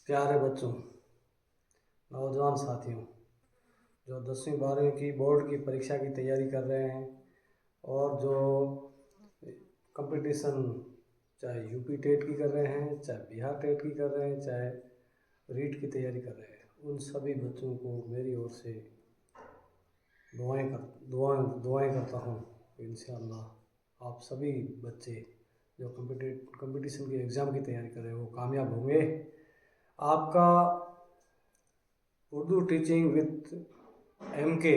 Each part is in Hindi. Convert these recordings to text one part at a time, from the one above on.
प्यारे बच्चों, नौजवान साथियों, जो 10वीं 12वीं की बोर्ड की परीक्षा की तैयारी कर रहे हैं और जो कंपटीशन चाहे यूपी टेट की कर रहे हैं, चाहे बिहार टेट की कर रहे हैं, चाहे रीट की तैयारी कर रहे हैं, उन सभी बच्चों को मेरी ओर से दुआएं करता हूँ। इंशाअल्लाह आप सभी बच्चे जो कंपटीशन के एग्ज़ाम की तैयारी कर रहे हैं वो कामयाब होंगे। आपका Urdu teaching with MK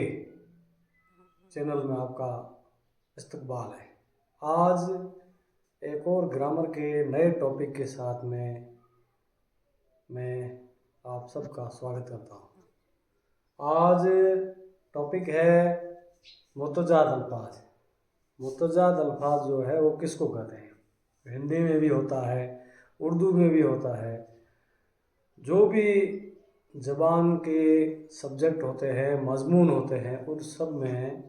channel में आपका इस्तकबाल है। आज एक और ग्रामर के नए टॉपिक के साथ में मैं आप सबका स्वागत करता हूँ। आज टॉपिक है मुतजाद अल्फाज। मुतजाद अल्फाज जो है वो किसको कहते हैं? हिंदी में भी होता है, उर्दू में भी होता है। जो भी ज़बान के सब्जेक्ट होते हैं, मज़मून होते हैं, उन सब में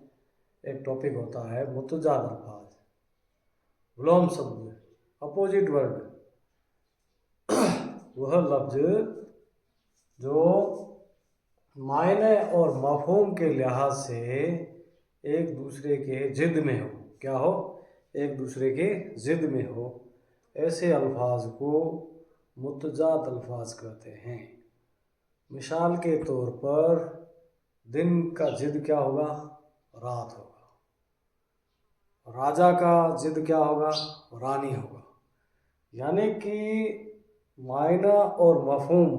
एक टॉपिक होता है मुतजाद अल्फाज, विलोम शब्द, अपोजिट वर्ड। वह लफ्ज़ जो मायने और मफ़हूम के लिहाज से एक दूसरे के ज़िद में हो। क्या हो? एक दूसरे के ज़िद में हो, ऐसे अल्फाज को मुतजाद अल्फाज कहते हैं। मिसाल के तौर पर दिन का ज़िद क्या होगा? रात होगा। राजा का ज़िद क्या होगा? रानी होगा। यानी कि मायना और मफ़हूम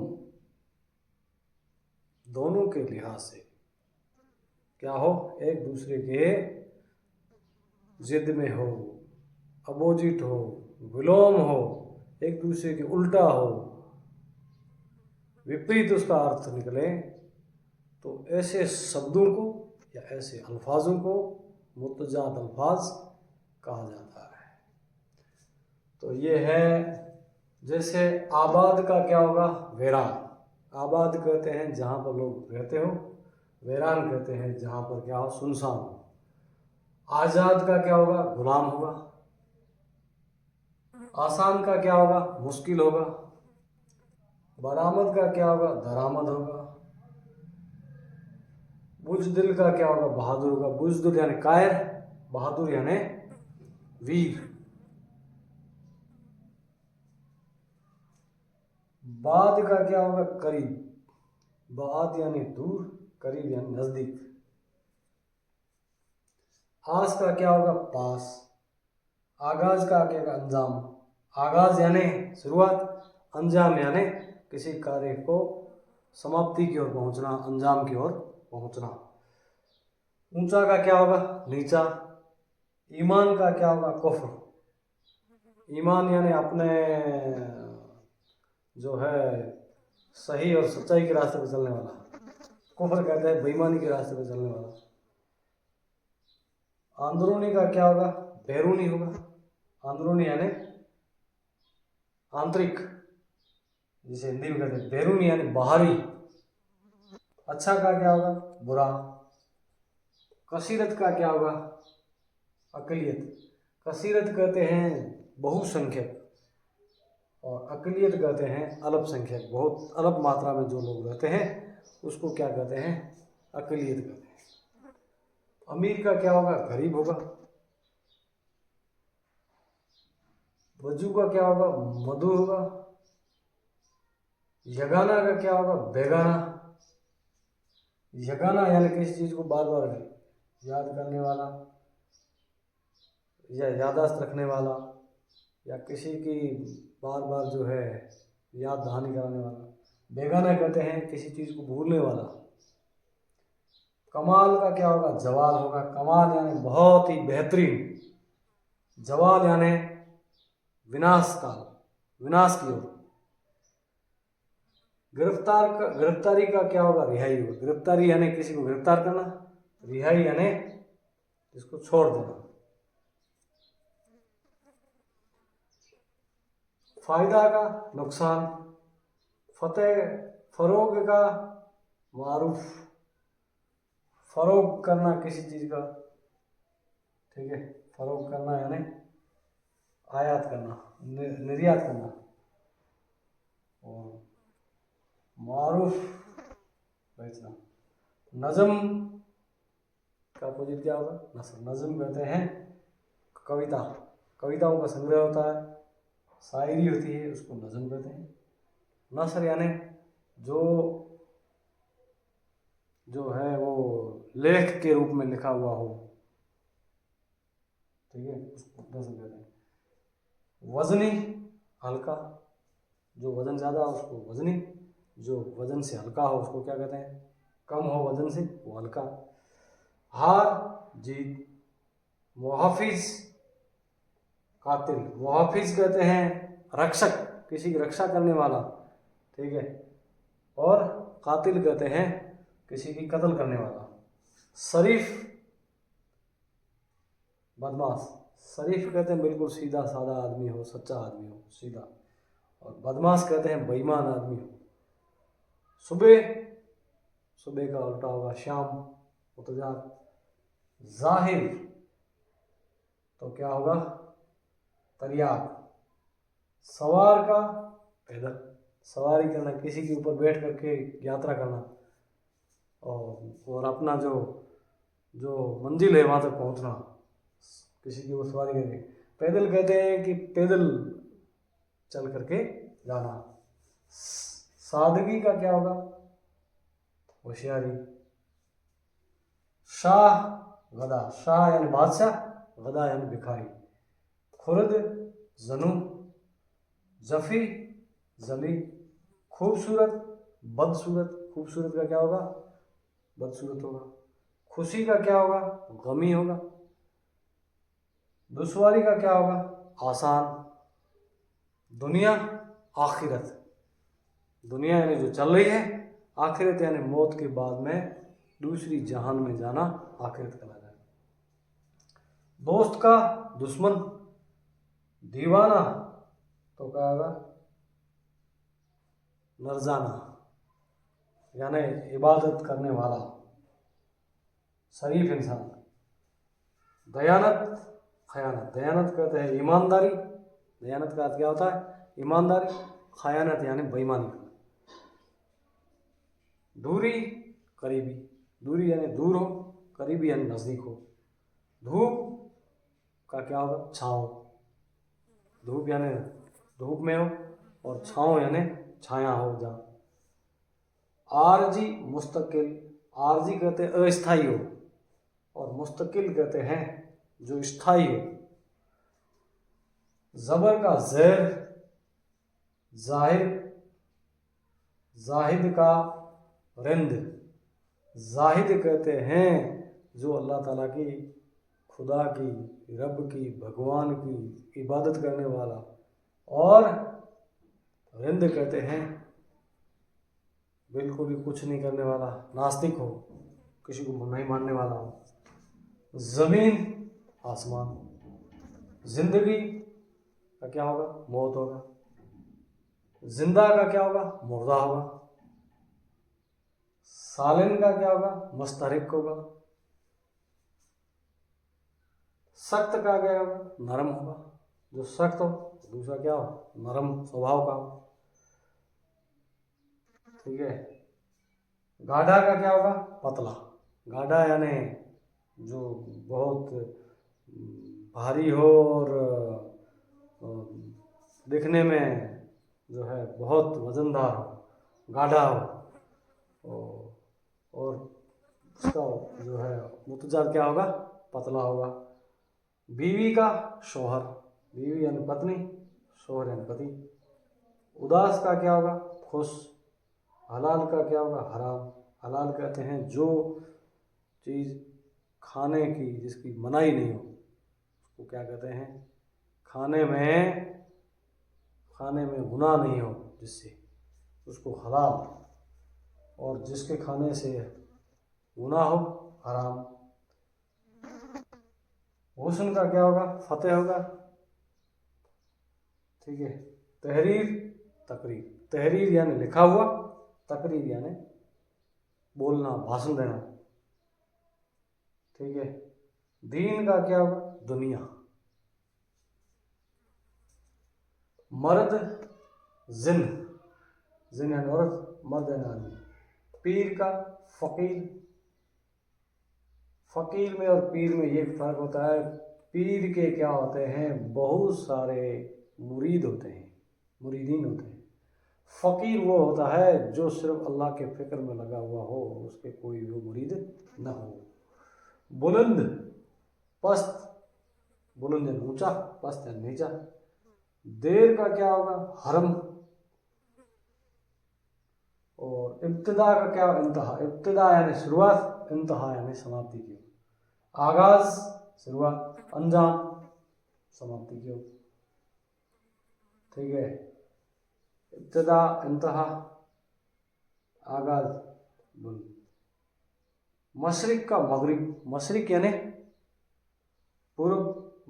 दोनों के लिहाज से क्या हो? एक दूसरे के ज़िद में हो, अपोजिट हो, विलोम हो, एक दूसरे के उल्टा हो, विपरीत उसका अर्थ निकले, तो ऐसे शब्दों को या ऐसे अल्फाजों को मुतजाद अल्फाज कहा जाता है। तो ये है, जैसे आबाद का क्या होगा? वीरान। आबाद कहते हैं जहाँ पर लोग रहते हो, वीरान कहते हैं जहाँ पर क्या हो? सुनसान हो। आज़ाद का क्या होगा? गुलाम होगा। आसान का क्या होगा? मुश्किल होगा। बरामद का क्या होगा? दरामद होगा। बुजदिल का क्या होगा? बहादुर होगा। बुजदिल यानी कायर, बहादुर यानी वीर। बाद का क्या होगा? करीब। बाद यानी दूर, करीब यानी नजदीक। आस का क्या होगा? पास। आगाज का क्या होगा? अंजाम। आगाज यानी शुरुआत, अंजाम यानी किसी कार्य को समाप्ति की ओर पहुंचना, अंजाम की ओर पहुंचना। ऊंचा का क्या होगा? नीचा। ईमान का क्या होगा? कुफ्र। ईमान यानी अपने जो है सही और सच्चाई के रास्ते पर चलने वाला। कुफ्र कहते हैं बेईमानी के रास्ते पर चलने वाला। अंदरूनी का क्या होगा? बैरूनी होगा। अंदरूनी यानी आंतरिक, जिसे हिंदी में कहते हैं बैरूनी यानी बाहरी। अच्छा का क्या होगा? बुरा। कसीरत का क्या होगा? अकलियत। कसीरत कहते हैं बहुसंख्यक और अकलियत कहते हैं अल्पसंख्यक। बहुत अल्प मात्रा में जो लोग रहते हैं उसको क्या कहते हैं? अकलियत कहते हैं। अमीर का क्या होगा? गरीब होगा। वजू का क्या होगा? मधु होगा। यगाना का क्या होगा? बेगाना। यगाना यानी किसी चीज़ को बार बार याद करने वाला या यादाश्त रखने वाला, या किसी की बार बार जो है याद दहानी कराने वाला। बेगाना कहते हैं किसी चीज़ को भूलने वाला। कमाल का क्या होगा? जवाल होगा। कमाल यानी बहुत ही बेहतरीन। जवाल यानी विनाश काल, विनाश की ओर। गिरफ्तारी का क्या होगा? रिहाई होगा। गिरफ्तारी यानी किसी को गिरफ्तार करना, रिहाई यानी इसको छोड़ देना। फायदा का नुकसान। फतेह, फरोग का मारूफ, फरोग करना किसी चीज़ का, ठीक है। फरोग करना यानी आयात करना, निर्यात करना। और मारूफ बेचना। नज़म का अपोजिट क्या होगा? नसर। नज़म कहते हैं कविता, कविताओं का संग्रह होता है, शायरी होती है, उसको नज़म कहते हैं। नसर यानी जो जो है वो लेख के रूप में लिखा हुआ हो, ठीक है, उसको नज़म कहते हैं। वजनी हल्का, जो वजन ज़्यादा हो उसको वजनी, जो वजन से हल्का हो उसको क्या कहते हैं? कम हो वजन से वो हल्का। हार जीत। मुहाफिज कातिल, मुहाफिज कहते हैं रक्षक, किसी की रक्षा करने वाला, ठीक है, और कातिल कहते हैं किसी की कत्ल करने वाला। शरीफ बदमाश, शरीफ कहते हैं बिल्कुल सीधा साधा आदमी हो, सच्चा आदमी हो, सीधा, और बदमाश कहते हैं बेईमान आदमी हो। सुबह, सुबह का उल्टा होगा शाम, मुतजार। जाहिर तो क्या होगा? तरियाक। सवार का पैदल, सवारी करना, किसी के ऊपर बैठ करके यात्रा करना, और अपना जो जो मंजिल है वहाँ तक पहुँचना, किसी की वो सवारी करके। पैदल कहते हैं कि पैदल चल करके जाना। सादगी का क्या होगा? होशियारी। शाह गदा, शाह यानी बादशाह, गदा यानी भिखारी। खुर्द जनु, जफी जली। खूबसूरत बदसूरत, खूबसूरत का क्या होगा? बदसूरत होगा। खुशी का क्या होगा? गमी होगा। दुश्वारी का क्या होगा? आसान। दुनिया आखिरत, दुनिया यानी जो चल रही है, आखिरत यानी मौत के बाद में दूसरी जहान में जाना, आखिरत कहलाता है। दोस्त का दुश्मन। दीवाना तो क्या होगा? नरजाना यानी इबादत करने वाला, शरीफ इंसान। दयानत खयानत, दयानत कहते हैं ईमानदारी, दयानत का अर्थ क्या होता है? ईमानदारी। खयानत यानी बेईमानी। दूरी करीबी, दूरी यानी दूर हो, करीबी यानी नज़दीक हो। धूप का क्या होगा? छाँव, धूप यानी धूप में हो, और छाँव यानी छाया हो जहाँ। आरजी मुस्तकिल, आरजी कहते हैं अस्थायी हो, और मुस्तकिल कहते हैं जो स्थायी हो। जबर का जहर, जाहिर, जाहिद का रिंद। जाहिद कहते हैं जो अल्लाह ताला की, खुदा की, रब की, भगवान की इबादत करने वाला। और रिंद कहते हैं बिल्कुल भी कुछ नहीं करने वाला, नास्तिक हो, किसी को नहीं मानने वाला हो। ज़मीन आसमान। जिंदगी का क्या होगा? मौत होगा। जिंदा का क्या होगा? मुर्दा होगा। सालिन का क्या होगा? मुस्तरिक होगा। सख्त का क्या होगा? नरम होगा, जो सख्त हो। दूसरा क्या हो? नरम स्वभाव का हो, ठीक है। गाढ़ा का क्या होगा? पतला। गाढ़ा यानी जो बहुत भारी हो, और दिखने में जो है बहुत वजनदार हो, गाढ़ा हो। और उसका जो है मुतजार क्या होगा? पतला होगा। बीवी का शोहर, बीवी यानी पत्नी, शोहर यानी पति। उदास का क्या होगा? खुश। हलाल का क्या होगा? हराम। हलाल कहते हैं जो चीज़ खाने की जिसकी मनाही नहीं हो, उसको क्या कहते हैं? खाने में गुनाह नहीं हो जिससे, उसको हलाल, और जिसके खाने से गुनाह हो हराम। हुस्न का क्या होगा? फतेह होगा, ठीक है। तहरीर तकरीर, तहरीर यानी लिखा हुआ, तकरीर यानी बोलना, भाषण देना, ठीक है। दीन का क्या होगा? दुनिया। मर्द जिन, जिन यानी औरत, मर्द यानी आदमी। पीर का फ़कीर, फ़कीर में और पीर में ये फ़र्क होता है, पीर के क्या होते हैं, बहुत सारे मुरीद होते हैं, मुरीदीन होते हैं। फ़कीर वो होता है जो सिर्फ अल्लाह के फ़िक्र में लगा हुआ हो, उसके कोई वो मुरीद न हो। बुलंद, पस्त, बुलंद यानी ऊंचा, पस्त यानी नीचा। देर का क्या होगा, हरम। और इब्तिदा का क्या, इंतहा। इब्तिदा यानी शुरुआत, इंतहा यानी समाप्ति की। आगाज शुरुआत, अंजाम समाप्ति की। ठीक है, इब्तिदा, इंतहा, आगाज, बुल। मशरिक का मगरिब, मशरिक यानी पूर्व,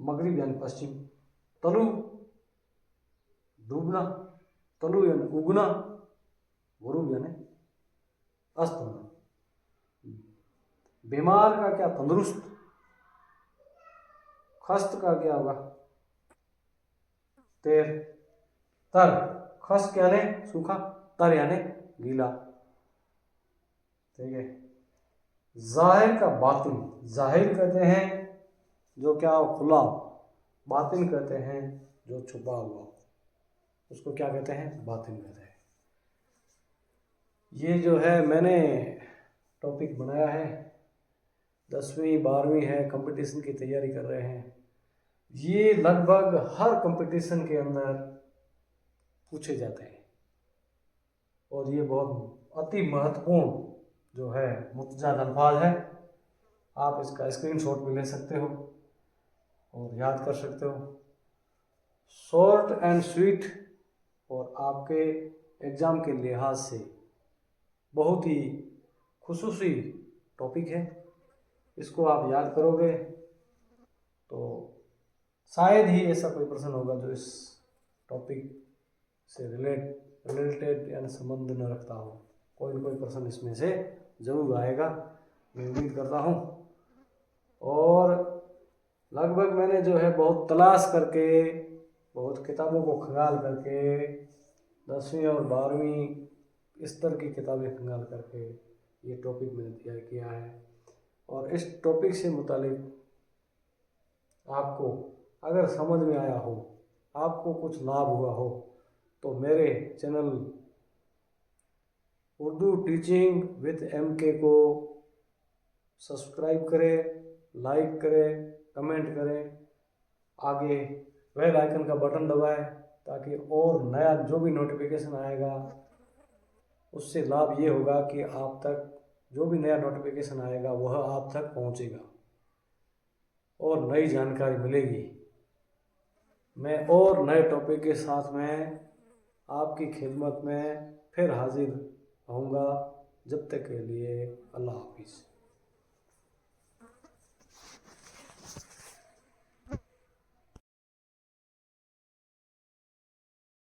मगरिब यानी पश्चिम। तलु डूबना, तलु यानी उगना, गुरूब यानी अस्त होना। बीमार का क्या, तंदुरुस्त। खस्त का क्या होगा, तेर। तर, खस्त यानी सूखा, तर यानी गीला। ठीक है। जाहिर का बातिन, जाहिर कहते हैं जो क्या हो, खुला। बातिन कहते हैं जो छुपा हुआ, उसको क्या कहते हैं, बातिन कहते हैं। ये जो है मैंने टॉपिक बनाया है, 10वीं 12वीं है, कंपटीशन की तैयारी कर रहे हैं। ये लगभग हर कंपटीशन के अंदर पूछे जाते हैं और ये बहुत अति महत्वपूर्ण जो है मुतजाद अल्फाज है। आप इसका स्क्रीनशॉट भी ले सकते हो और याद कर सकते हो। शॉर्ट एंड स्वीट और आपके एग्ज़ाम के लिहाज से बहुत ही खुसूसी टॉपिक है। इसको आप याद करोगे तो शायद ही ऐसा कोई प्रश्न होगा जो इस टॉपिक से रिलेटेड यानी संबंध न रखता हो। कोई न कोई प्रश्न इसमें से जरूर आएगा, मैं उम्मीद करता हूँ। और लगभग मैंने जो है बहुत तलाश करके, बहुत किताबों को खंगाल करके, 10वीं और 12वीं स्तर की किताबें खंगाल करके ये टॉपिक मैंने तैयार किया है। और इस टॉपिक से मुतालिक आपको अगर समझ में आया हो, आपको कुछ लाभ हुआ हो, तो मेरे channel Urdu teaching with MK को सब्सक्राइब करें, लाइक करें, कमेंट करें, आगे बेल आइकन का बटन दबाएं ताकि और नया जो भी नोटिफिकेशन आएगा उससे लाभ ये होगा कि आप तक जो भी नया नोटिफिकेशन आएगा वह आप तक पहुंचेगा और नई जानकारी मिलेगी। मैं और नए टॉपिक के साथ में आपकी खिदमत में फिर हाजिर रहूँगा। जब तक के लिए अल्लाह हाफिज़।